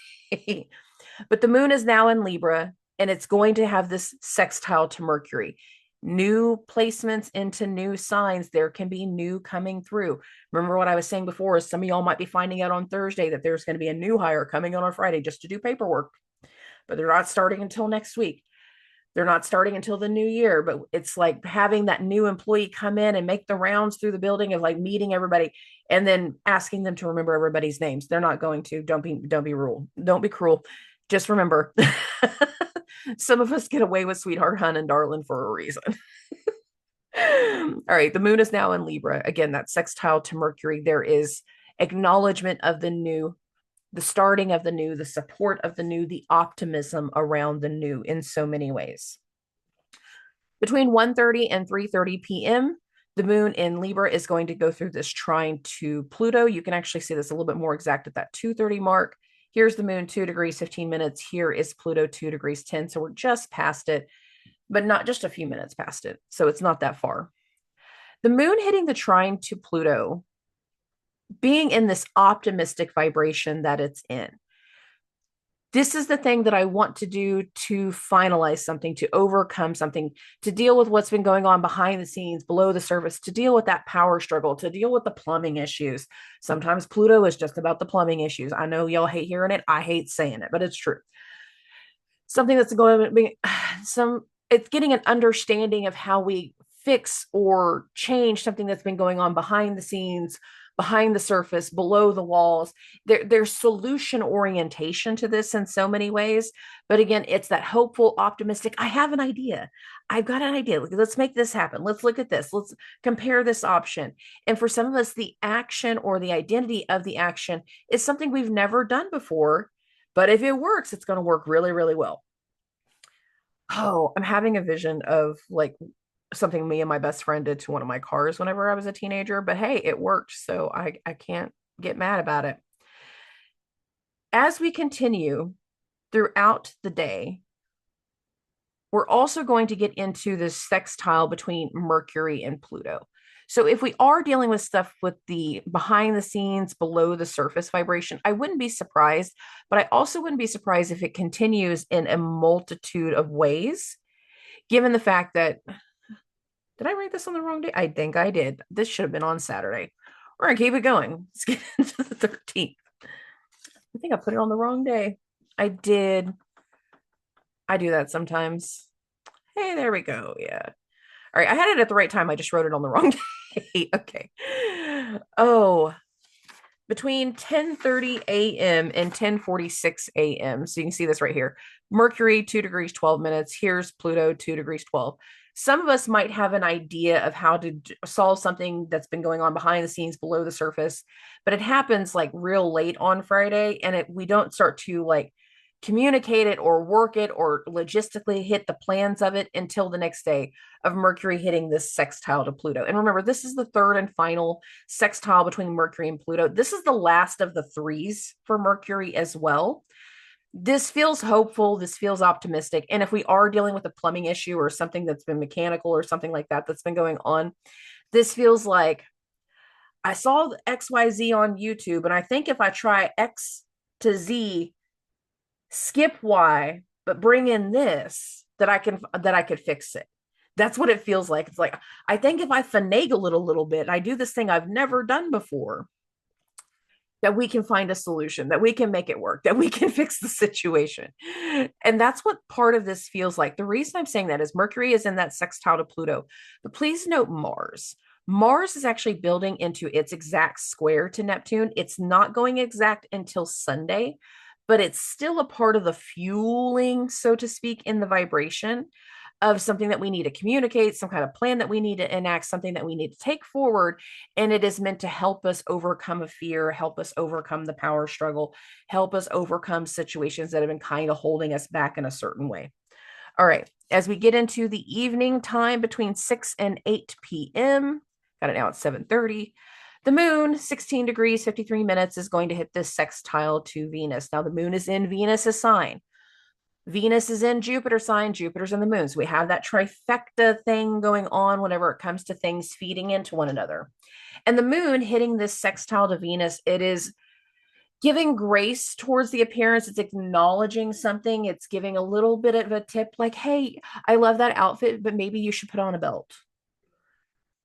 But the moon is now in Libra and it's going to have this sextile to Mercury. New placements into new signs. There can be new coming through. Remember what I was saying before is some of y'all might be finding out on Thursday that there's going to be a new hire coming on Friday just to do paperwork, but they're not starting until next week. They're not starting until the new year, but it's like having that new employee come in and make the rounds through the building of like meeting everybody and then asking them to remember everybody's names. They're not going to. Don't be cruel. Don't be cruel. Just remember. Some of us get away with sweetheart, hun, and darling for a reason. All right, the moon is now in Libra. Again, that sextile to Mercury. There is acknowledgement of the new, the starting of the new, the support of the new, the optimism around the new in so many ways. Between 1:30 and 3:30 p.m., the moon in Libra is going to go through this trine to Pluto. You can actually see this a little bit more exact at that 2:30 mark. Here's the moon 2 degrees 15 minutes. Here is Pluto 2 degrees 10. So we're just past it, but not just a few minutes past it. So it's not that far. The moon hitting the trine to Pluto, being in this optimistic vibration that it's in. This is the thing that I want to do to finalize something, to overcome something, to deal with what's been going on behind the scenes, below the surface, to deal with that power struggle, to deal with the plumbing issues. Sometimes Pluto is just about the plumbing issues. I know y'all hate hearing it. I hate saying it, but it's true. Something that's going to be it's getting an understanding of how we fix or change something that's been going on behind the scenes, behind the surface, below the walls. There's solution orientation to this in so many ways. But again, it's that hopeful, optimistic. I have an idea. I've got an idea. Let's make this happen. Let's look at this. Let's compare this option. And for some of us, the action or the identity of the action is something we've never done before. But if it works, it's going to work really, really well. Oh, I'm having a vision of like something me and my best friend did to one of my cars whenever I was a teenager, but hey, it worked. So I can't get mad about it. As we continue throughout the day, we're also going to get into this sextile between Mercury and Pluto. So if we are dealing with stuff with the behind the scenes, below the surface vibration, I wouldn't be surprised, but I also wouldn't be surprised if it continues in a multitude of ways, given the fact that, did I write this on the wrong day? I think I did. This should have been on Saturday. We're going to keep it going. Let's get into the 13th. I think I put it on the wrong day. I did. I do that sometimes. Hey, there we go. Yeah. All right. I had it at the right time. I just wrote it on the wrong day. Okay. Oh, between 10:30 a.m. and 10:46 a.m. So you can see this right here. Mercury, 2 degrees, 12 minutes. Here's Pluto, 2 degrees, 12. Some of us might have an idea of how to solve something that's been going on behind the scenes, below the surface, but it happens like real late on Friday, and we don't start to like communicate it or work it or logistically hit the plans of it until the next day of Mercury hitting this sextile to Pluto. And remember, this is the third and final sextile between Mercury and Pluto. This is the last of the threes for Mercury as well. This feels hopeful. This feels optimistic. And if we are dealing with a plumbing issue or something that's been mechanical or something like that that's been going on, this feels like I saw the XYZ on YouTube, and I think if I try X to Z, skip Y, but bring in this, that I could fix it. That's what it feels like. It's like, I think if I finagle it a little bit, I do this thing I've never done before, that we can find a solution, that we can make it work, that we can fix the situation. And that's what part of this feels like. The reason I'm saying that is Mercury is in that sextile to Pluto, but please note Mars. Mars is actually building into its exact square to Neptune. It's not going exact until Sunday, but it's still a part of the fueling, so to speak, in the vibration of something that we need to communicate, some kind of plan that we need to enact, something that we need to take forward. And it is meant to help us overcome a fear, help us overcome the power struggle, help us overcome situations that have been kind of holding us back in a certain way. All right, as we get into the evening time between 6 and 8 p.m., got it now at 7:30. The moon, 16 degrees, 53 minutes, is going to hit this sextile to Venus. Now, the moon is in Venus's sign. Venus is in Jupiter sign, Jupiter's in the moon. So we have that trifecta thing going on whenever it comes to things feeding into one another. And the moon hitting this sextile to Venus, it is giving grace towards the appearance. It's acknowledging something. It's giving a little bit of a tip like, hey, I love that outfit, but maybe you should put on a belt.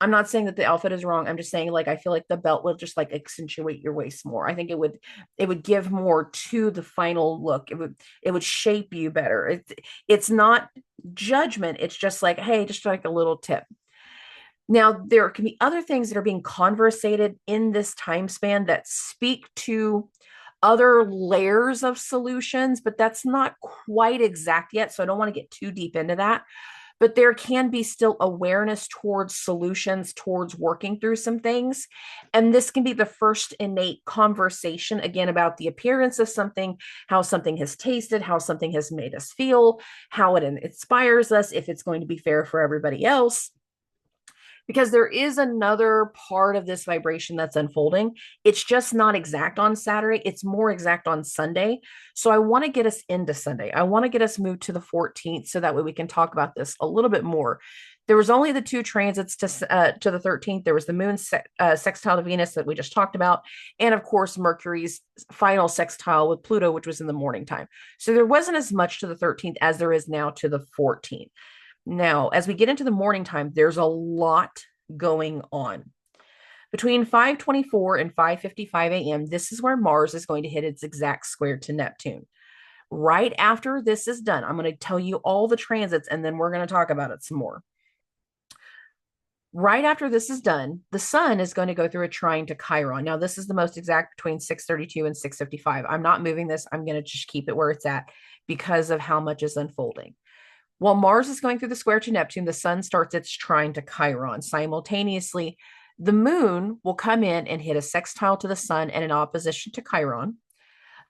I'm not saying that the outfit is wrong. I'm just saying like I feel like the belt will just like accentuate your waist more. I think it would give more to the final look. It would shape you better. It's not judgment. It's just like, hey, just like a little tip. Now, there can be other things that are being conversated in this time span that speak to other layers of solutions, but that's not quite exact yet. So I don't want to get too deep into that. But there can be still awareness towards solutions, towards working through some things. And this can be the first innate conversation, again, about the appearance of something, how something has tasted, how something has made us feel, how it inspires us, if it's going to be fair for everybody else, because there is another part of this vibration that's unfolding. It's just not exact on Saturday. It's more exact on Sunday. So I want to get us into Sunday. I want to get us moved to the 14th so that way we can talk about this a little bit more. There was only the two transits to the 13th. There was the moon sextile to Venus that we just talked about. And of course, Mercury's final sextile with Pluto, which was in the morning time. So there wasn't as much to the 13th as there is now to the 14th. Now, as we get into the morning time, there's a lot going on. Between 5:24 and 5:55 a.m., this is where Mars is going to hit its exact square to Neptune. Right after this is done, I'm going to tell you all the transits and then we're going to talk about it some more. Right after this is done, the sun is going to go through a trine to Chiron. Now, this is the most exact between 6:32 and 6:55. I'm not moving this. I'm going to just keep it where it's at because of how much is unfolding. While Mars is going through the square to Neptune, the sun starts its trine to Chiron. Simultaneously, the moon will come in and hit a sextile to the sun and an opposition to Chiron.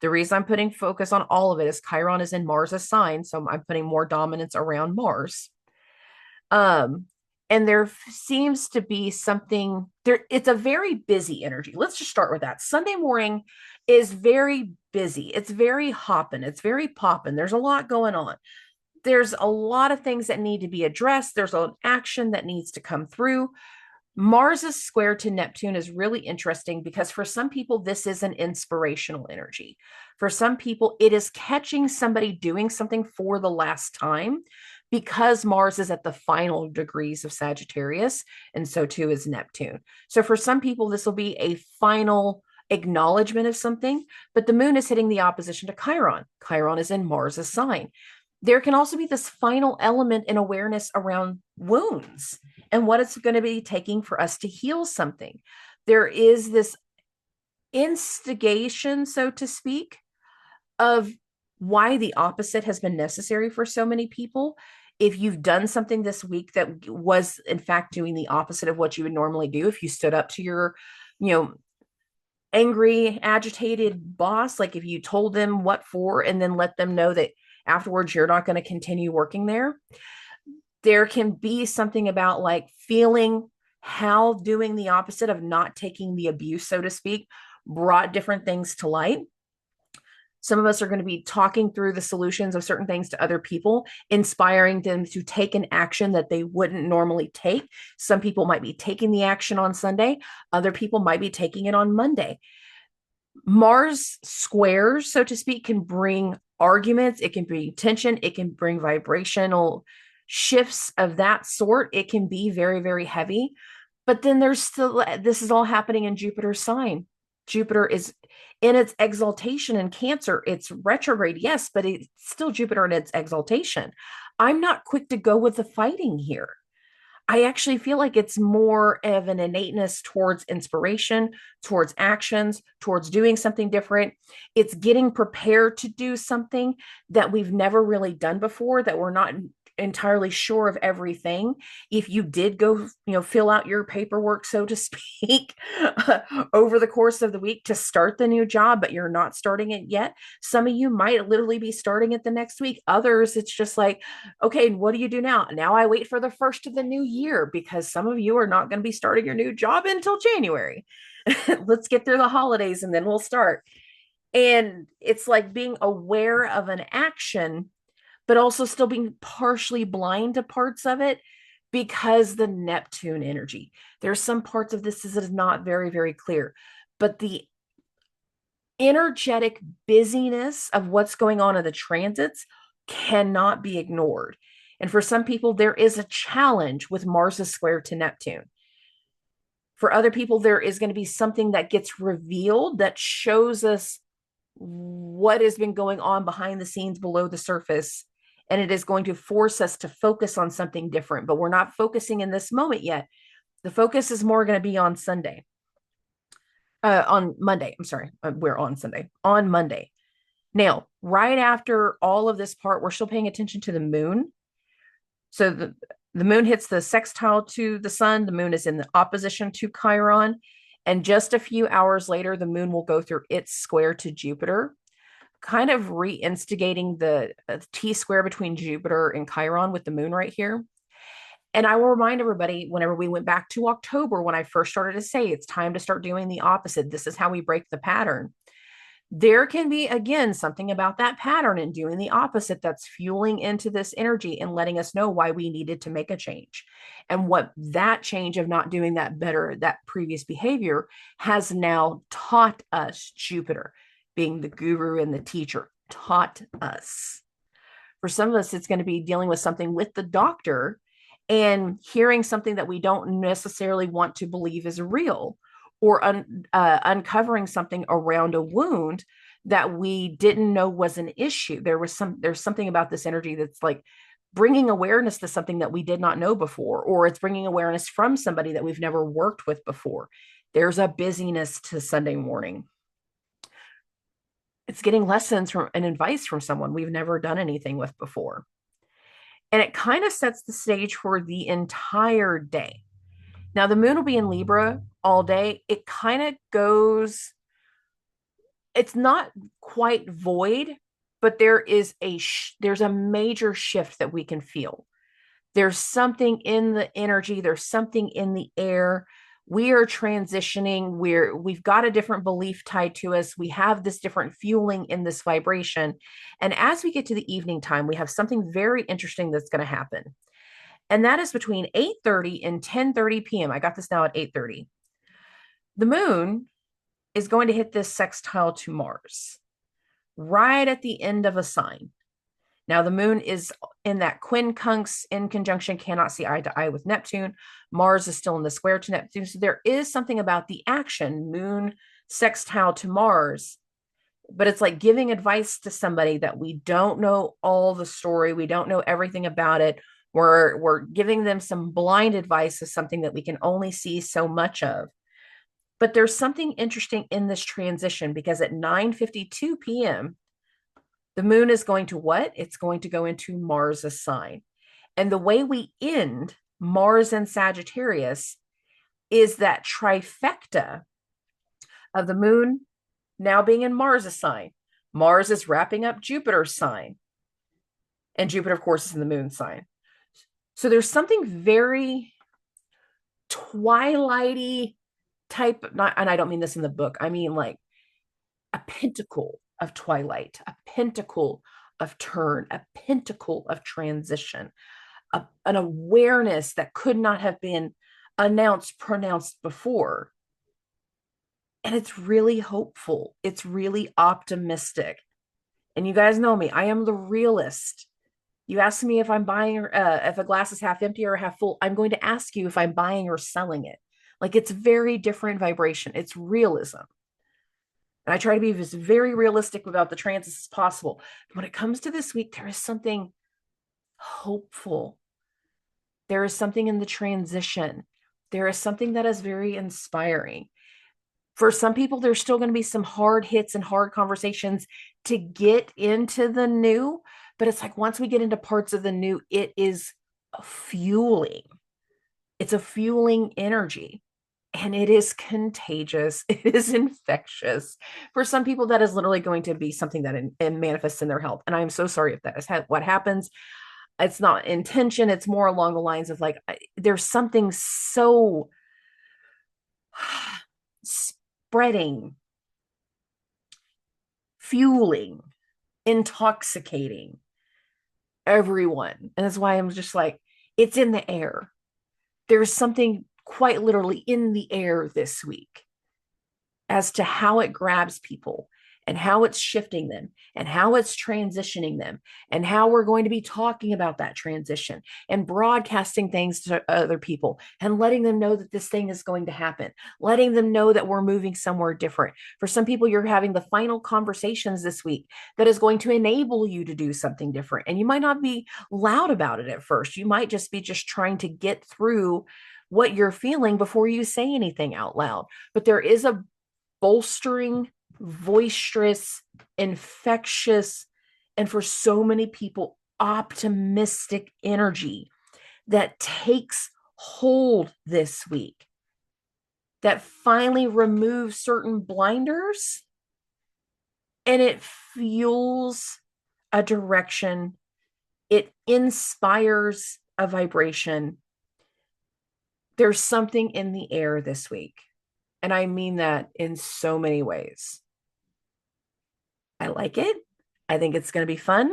The reason I'm putting focus on all of it is Chiron is in Mars's sign, so I'm putting more dominance around Mars. And there seems to be something there. It's a very busy energy. Let's just start with that. Sunday morning is very busy. It's very hopping. It's very popping. There's a lot going on. There's a lot of things that need to be addressed. There's an action that needs to come through. Mars's square to Neptune is really interesting because for some people, this is an inspirational energy. For some people, it is catching somebody doing something for the last time because Mars is at the final degrees of Sagittarius, and so too is Neptune. So for some people, this will be a final acknowledgement of something, but the moon is hitting the opposition to Chiron. Chiron is in Mars's sign. There can also be this final element in awareness around wounds and what it's going to be taking for us to heal something. There is this instigation, so to speak, of why the opposite has been necessary for so many people. If you've done something this week that was, in fact, doing the opposite of what you would normally do, if you stood up to your, angry, agitated boss, like if you told them what for and then let them know that afterwards you're not going to continue working there can be something about like feeling how doing the opposite of not taking the abuse, so to speak, brought different things to light. Some of us are going to be talking through the solutions of certain things to other people, inspiring them to take an action that they wouldn't normally take. Some people might be taking the action on Sunday. Other people might be taking it on Monday. Mars squares, so to speak, can bring arguments. It can bring tension. It can bring vibrational shifts of that sort. It can be very, very heavy. But then there's still, this is all happening in Jupiter's sign. Jupiter is in its exaltation in Cancer. It's retrograde, yes, but it's still Jupiter in its exaltation. I'm not quick to go with the fighting here. I actually feel like it's more of an innateness towards inspiration, towards actions, towards doing something different. It's getting prepared to do something that we've never really done before, that we're not entirely sure of everything. If you did go, fill out your paperwork, so to speak, over the course of the week to start the new job, but you're not starting it yet, some of you might literally be starting it the next week. Others, it's just like, okay, what do you do now? Now I wait for the first of the new year because some of you are not going to be starting your new job until January. Let's get through the holidays and then we'll start. And it's like being aware of an action but also still being partially blind to parts of it because the Neptune energy. There's some parts of this that is not very, very clear, but the energetic busyness of what's going on in the transits cannot be ignored. And for some people, there is a challenge with Mars's square to Neptune. For other people, there is going to be something that gets revealed that shows us what has been going on behind the scenes below the surface. And it is going to force us to focus on something different, but we're not focusing in this moment yet. The focus is more going to be on Sunday. On Monday. I'm sorry. We're on Sunday. On Monday. Now, right after all of this part, we're still paying attention to the moon. So the moon hits the sextile to the sun. The moon is in the opposition to Chiron. And just a few hours later, the moon will go through its square to Jupiter, kind of reinstigating the T square between Jupiter and Chiron with the moon right here. And I will remind everybody, whenever we went back to October, when I first started to say it's time to start doing the opposite, this is how we break the pattern. There can be, again, something about that pattern and doing the opposite that's fueling into this energy and letting us know why we needed to make a change. And what that change of not doing that better, that previous behavior, has now taught us. Jupiter, being the guru and the teacher, taught us. For some of us, it's going to be dealing with something with the doctor and hearing something that we don't necessarily want to believe is real, or uncovering something around a wound that we didn't know was an issue. There's something about this energy that's like bringing awareness to something that we did not know before, or it's bringing awareness from somebody that we've never worked with before. There's a busyness to Sunday morning. It's getting lessons from and advice from someone we've never done anything with before. And it kind of sets the stage for the entire day. Now, the moon will be in Libra all day. It kind of goes, it's not quite void, but there's a major shift that we can feel. There's something in the energy, there's something in the air. We are transitioning. We've got a different belief tied to us. We have this different fueling in this vibration. And as we get to the evening time, we have something very interesting that's going to happen. And that is between 8:30 and 10:30 p.m. I got this now at 8:30. The moon is going to hit this sextile to Mars right at the end of a sign. Now, the moon is in that quincunx in conjunction, cannot see eye to eye with Neptune. Mars is still in the square to Neptune. So there is something about the action, moon sextile to Mars, but it's like giving advice to somebody that we don't know all the story. We don't know everything about it. We're giving them some blind advice of something that we can only see so much of. But there's something interesting in this transition because at 9:52 p.m., the moon is going to what? It's going to go into Mars' sign. And the way we end Mars and Sagittarius is that trifecta of the moon now being in Mars' sign. Mars is wrapping up Jupiter's sign. And Jupiter, of course, is in the moon sign. So there's something very twilighty type, not, and I don't mean this in the book, I mean like a pentacle of twilight, a pentacle of turn, a pentacle of transition, an awareness that could not have been pronounced before. And it's really hopeful. It's really optimistic. And you guys know me, I am the realist. You ask me if I'm buying, if a glass is half empty or half full, I'm going to ask you if I'm buying or selling it. Like it's very different vibration. It's realism. And I try to be as very realistic about the transits as possible. But when it comes to this week, there is something hopeful. There is something in the transition. There is something that is very inspiring. For some people, there's still going to be some hard hits and hard conversations to get into the new. But it's like once we get into parts of the new, it is fueling. It's a fueling energy. And it is contagious. It is infectious. For some people, that is literally going to be something that manifests in their health. And I'm so sorry if that is what happens. It's not intention. It's more along the lines of like, there's something so spreading, fueling, intoxicating everyone. And that's why I'm just like, it's in the air. There's something quite literally in the air this week as to how it grabs people and how it's shifting them and how it's transitioning them and how we're going to be talking about that transition and broadcasting things to other people and letting them know that this thing is going to happen, letting them know that we're moving somewhere different. For some people, you're having the final conversations this week that is going to enable you to do something different. And you might not be loud about it at first. You might just be just trying to get through what you're feeling before you say anything out loud. But there is a bolstering, boisterous, infectious, and for so many people, optimistic energy that takes hold this week, that finally removes certain blinders and it fuels a direction. It inspires a vibration. There's something in the air this week. And I mean that in so many ways. I like it. I think it's going to be fun.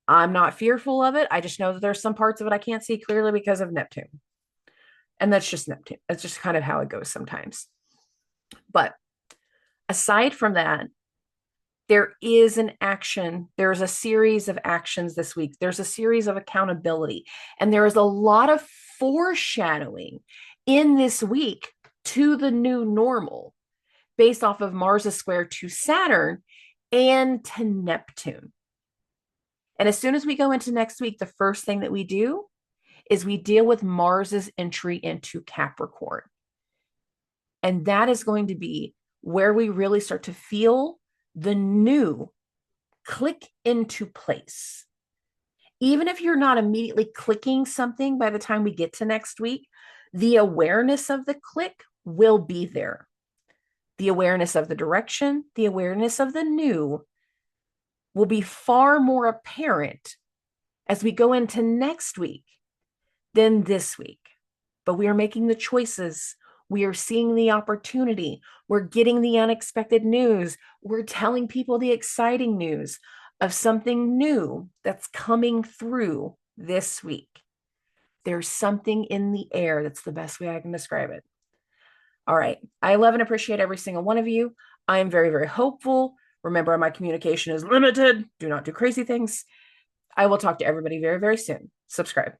I'm not fearful of it. I just know that there's some parts of it I can't see clearly because of Neptune. And that's just Neptune. That's just kind of how it goes sometimes. But aside from that, there is an action. There's a series of actions this week. There's a series of accountability. And there is a lot of foreshadowing in this week to the new normal based off of Mars' square to Saturn and to Neptune. And as soon as we go into next week, the first thing that we do is we deal with Mars's entry into Capricorn. And that is going to be where we really start to feel the new click into place. Even if you're not immediately clicking something by the time we get to next week, the awareness of the click will be there. The awareness of the direction, the awareness of the new will be far more apparent as we go into next week than this week. But we are making the choices. We are seeing the opportunity. We're getting the unexpected news. We're telling people the exciting news of something new that's coming through this week. There's something in the air. That's the best way I can describe it. All right. I love and appreciate every single one of you. I am very, very hopeful. Remember, my communication is limited. Do not do crazy things. I will talk to everybody very, very soon. Subscribe.